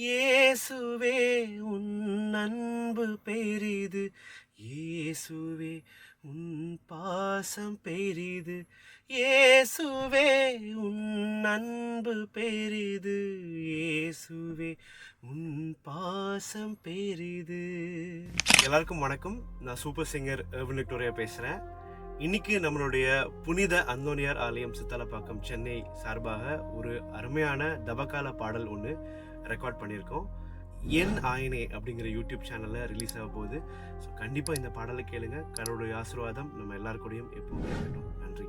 இயேசுவே உன் அன்பு பெரிது, இயேசுவே உன் பாசம் பெரிது, இயேசுவே உன் அன்பு பெரிது, இயேசுவே உன் பாசம் பெரிது. எல்லாருக்கும் வணக்கம். நான் சூப்பர் சிங்கர் எர்வின் விக்டோரியா பேசுகிறேன். இன்னைக்கு நம்மளுடைய புனித அந்தோனியார் ஆலயம் சித்தலப்பாக்கம் சென்னை சார்பாக ஒரு அருமையான தவக்கால பாடல் ஒன்று ரெக்கார்ட் பண்ணியிருக்கோம். என் ஆயனே அப்படிங்கிற யூடியூப் சேனலில் ரிலீஸ் ஆக போகுது. ஸோ கண்டிப்பாக இந்த பாடலை கேளுங்க. கடவுளுடைய ஆசீர்வாதம் நம்ம எல்லாருக்கூடையும் எப்பவும் இருக்கட்டும். நன்றி.